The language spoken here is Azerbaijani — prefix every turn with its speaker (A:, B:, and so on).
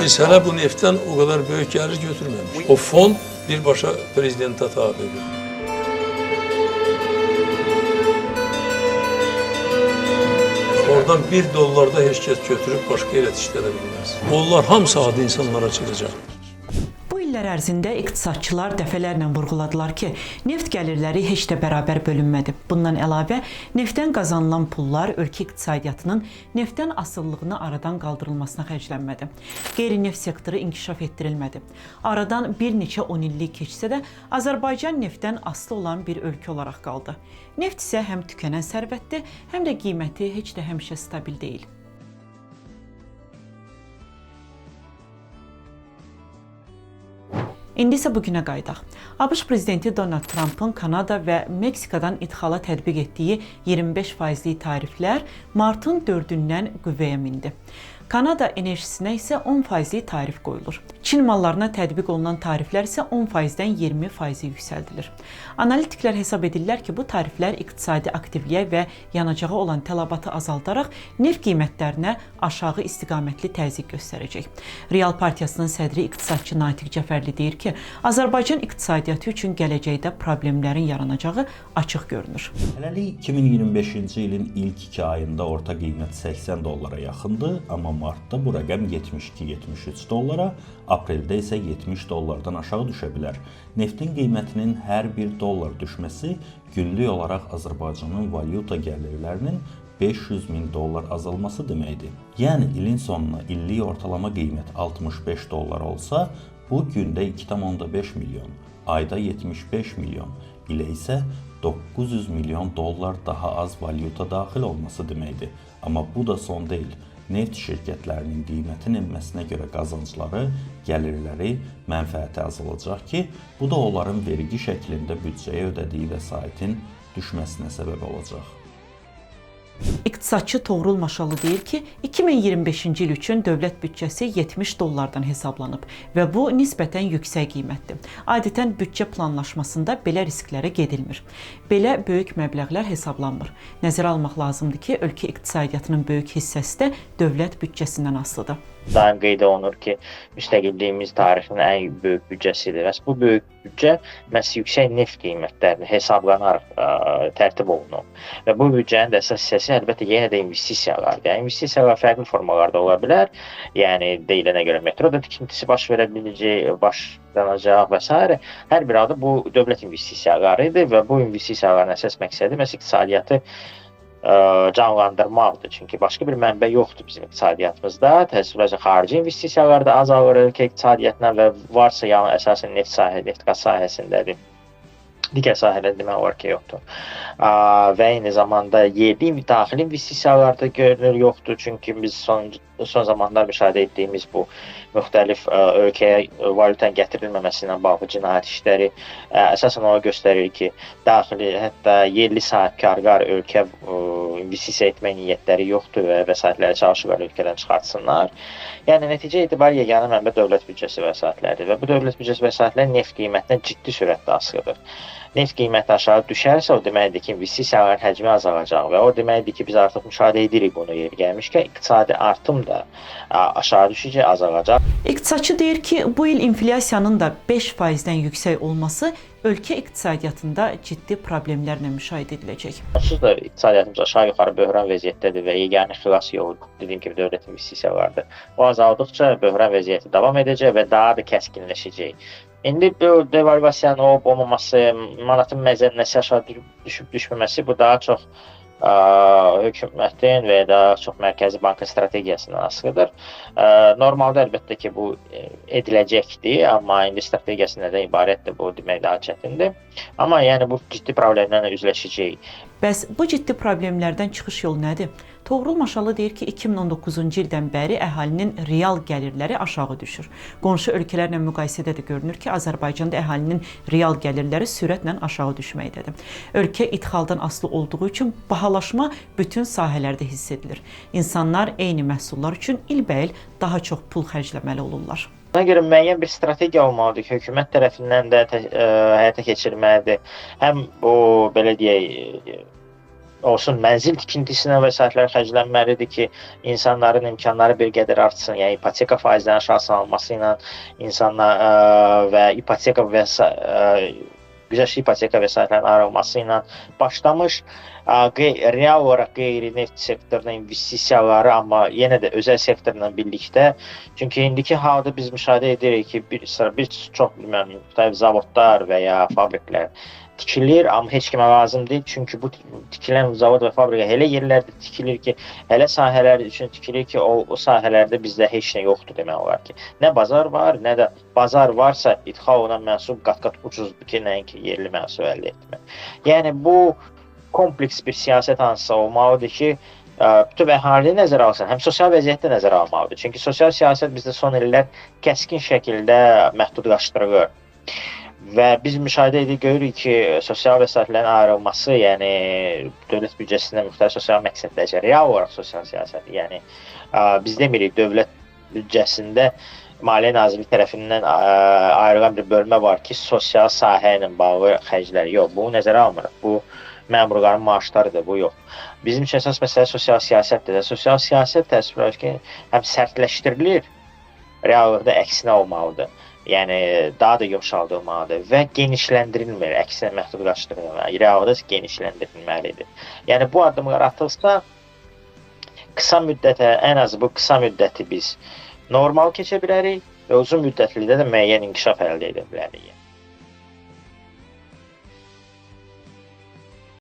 A: Biz hələ bu neftdən o kadar böyük gəlir götürməmişik. O fon birbaşa prezidentə tabidir. Oradan $1 heç kəs götürüb başqa yerə işlədə bilməz. Onlar hamısı adi insanlara çıxacaq.
B: Bu illər ərzində iqtisadçılar dəfələrlə vurğuladılar ki, neft gəlirləri heç də bərabər bölünmədi. Bundan əlavə, neftdən qazanılan pullar ölkə iqtisadiyyatının neftdən asıllığını aradan qaldırılmasına xərclənmədi. Qeyri-neft sektoru inkişaf etdirilmədi. Aradan bir neçə 10 illik keçsə də, Azərbaycan neftdən asılı olan bir ölkə olaraq qaldı. Neft isə həm tükənən sərvətdir, həm də qiyməti heç də həmişə stabil deyil. İndi isə bugünə qayıdaq. ABŞ prezidenti Donald Trump'ın Kanada və Meksikadan idxala tətbiq etdiyi 25%lik tariflər martın 4-dən qüvvəyə mindi. Kanada enerjisinə isə 10%lik tarif qoyulur. Çin mallarına tətbiq olunan tariflər isə 10%dən 20%-ə yüksəldilir. Analitiklər hesab edirlər ki, bu tariflər iqtisadi aktivliyə və yanacağa olan tələbatı azaldaraq neft qiymətlərinə aşağı istiqamətli təzyiq göstərəcək. Real Partiyasının sədri iqtisadçı Natiq Cəfərli deyir ki, Azərbaycan iqtisadiyyatı üçün gələcəkdə problemlərin yaranacağı açıq görünür.
C: Hələlik 2025-ci ilin ilk 2 ayında orta qiymət $80 yaxındır, amma martda bu rəqəm $72-73, apreldə isə $70-dan aşağı düşə bilər. Neftin qiymətinin hər bir dollar düşməsi günlük olaraq Azərbaycanın valyuta gəlirlərinin $500.000 azalması deməkdir. Yəni ilin sonuna illik ortalama qiymət $65 olsa, bu gündə 2,5 milyon, ayda 75 milyon, ilə isə $900 milyon daha az valyuta daxil olması deməkdir. Amma bu da son deyil. Neft şirkətlərinin qiymətin enməsinə görə qazancları, gəlirləri, mənfəəti azalacaq ki, bu da onların vergi şəklində büdcəyə ödədiyi vəsaitin düşməsinə səbəb olacaq.
B: İqtisadçı Toğrul Maşalı deyir ki, 2025-ci il üçün dövlət büdcəsi $70-dan hesablanıb və bu nisbətən yüksək qiymətdir. Adətən büdcə planlaşmasında belə risklərə gedilmir. Belə böyük məbləğlər hesablanmır. Nəzərə almaq lazımdır ki, ölkə iqtisadiyyatının böyük hissəsi də dövlət büdcəsindən asılıdır.
D: Daim qeyd olunur ki, müstəqilliyimiz tarixinin ən böyük büdcəsidir. Və bu böyük büdcə məhz yüksək neft qiymətlərini hesablanaraq tərtib olunub. Və bu büdcənin də əsas hissəsi əlbəttə yenə də investisiyalardır. Yəni investisiyalar fərqli formalarda ola bilər. Yəni deyilənə görə metroda tikintisi baş verə biləcək, başlanacaq və s. Hər bir halda bu dövlət investisiyalarıdır və bu investisiyaların əsas məqsədi məhz iqtisadiyyatı canlandırmaqdır. Çünki başqa bir mənbə yoxdur bizim iqtisadiyyatımızda. Təəssüflər xarici investisiyalar da azalır ölkə iqtisadiyyatına və varsa yəni əsasən neft-qaz sahəsindədir. Digər sahələr demək olar ki, yoxdur. Və eyni zamanda yerli daxili investisiyalar da görünür yoxdur. Çünki biz son zamanlar müşahidə etdiyimiz bu müxtəlif ölkəyə valyutanın gətirilməməsi ilə bağlı cinayət işləri əsasən ona göstərir ki, daxili, hətta yerli sahibkarlar ölkə investisiya etmək niyyətləri yoxdur və vəsaitləri çalışırlar ölkədən çıxartsınlar. Yəni nəticə etibarilə yeganə mənbə dövlət büdcəsi vəsaitləridir və bu dövlət büdcəsi vəsaitləri neft qiymətindən ciddi sürətlə asılıdır. Neft qiyməti aşağı düşərsə, o deməkdir ki, investisiyaların həcmi azalacaq və o deməkdir ki, biz artıq müşahidə edirik bunu yeri gəlmişkən, iqtisadi artım da aşağı düşəcək, azalacaq.
B: İqtisadçı deyir ki, bu il inflyasiyanın da 5%-dən yüksək olması ölkə iqtisadiyyatında ciddi problemlərlə müşahidə ediləcək.
D: Onsuz da iqtisadiyyatımız aşağı-yuxarı böhran vəziyyətdədir və yeganə xilas yolu, dediyim kimi, dövlət investisiyalardır. O azaldıqca böhran vəziyyəti davam edəcək və daha da kəskinləşəcək. İndi bu devalvasiyanın olub-olmaması, manatın məzənnəsi aşağı düşüb-düşməməsi bu daha çox hökumətin və ya daha çox Mərkəzi Bankın strategiyasından asılıdır. Normalda əlbəttə ki, bu ediləcəkdir, amma indi strategiyası nədən ibarətdir, bu demək daha çətindir. Amma yəni bu ciddi problemlərlə üzləşəcəyik.
B: Bəs bu ciddi problemlərdən çıxış yolu nədir? Toğrul Maşalı deyir ki, 2019-cu ildən bəri əhalinin real gəlirləri aşağı düşür. Qonşu ölkələrlə müqayisədə də görünür ki, Azərbaycanda əhalinin real gəlirləri sürətlə aşağı düşməkdədir. Ölkə idxaldan asılı olduğu üçün bahalaşma bütün sahələrdə hiss edilir. İnsanlar eyni məhsullar üçün ilbəil daha çox pul xərcləməli olurlar.
D: Buna görə müəyyən bir strategiya olmalıdır ki, hökumət tərəfindən də həyata keçirilməlidir. Həm o, belə deyək, olsun mənzil tikintisinə vəsaitlər xərclənməlidir ki, insanların imkanları bir qədər artsın. Yəni ipoteka faizlərinin aşağı salınması ilə insanlar və ipoteka və güzəştli ipoteka vəsaitlərin ayrılması ilə başlamış real olaraq qeyri-neft sektoruna investisiyaları, amma yenə də özəl sektorla birlikdə. Çünki indiki halda biz müşahidə edirik ki, bir çox müxtəlif zavodlar və ya fabriklər tikilir, amma heç kimə lazım deyil. Çünki bu tikilən zavod və fabrika elə yerlərdə tikilir ki, elə sahələr üçün tikilir ki, o sahələrdə bizdə heç nə yoxdur demək olar ki. Nə bazar var, nə də bazar varsa idxal olunan məhsul qat-qat ucuzdur ki, nəinki yerli məhsul əldə etmək. Yəni bu kompleks bir siyasət hansısa olmalıdır ki, bütün əhalini nəzərə alsın, həm sosial vəziyyətdə nəzərə almalıdır. Çünki sosial siyasət bizdə son illər kəskin şəkildə məhdudlaşdırılır. Və biz müşahidə edirik, görürük ki, sosial vəsaitlərin ayrılması, yəni dövlət büdcəsində müxtəlif sosial məqsədlərcə real olaraq sosial siyasət, yəni biz demirik dövlət büdcəsində Maliyyə Nazirliyi tərəfindən ayrılan bir bölmə var ki, sosial sahə ilə bağlı xərclər yox, bu nəzərə almırıq. Bu məmurların maaşlarıdır, bu yox. Bizim üçün əsas məsələ sosial siyasətdir. Sosial siyasət təsvir edir ki, həm sərtləşdirilir, reallıqda əksinə olmalıdır. Yəni daha da yumşaldılmalıdır və genişləndirilmir, əksinə məhdudlaşdırılmalıdır. Reallıqda genişləndirilməlidir. Yəni bu addımlar atılsa, qısa müddətə, ən azı bu qısa müddəti biz normal keçə bilərik və uzun müddətlidə də müəyyən inkişaf əldə edə bilərik.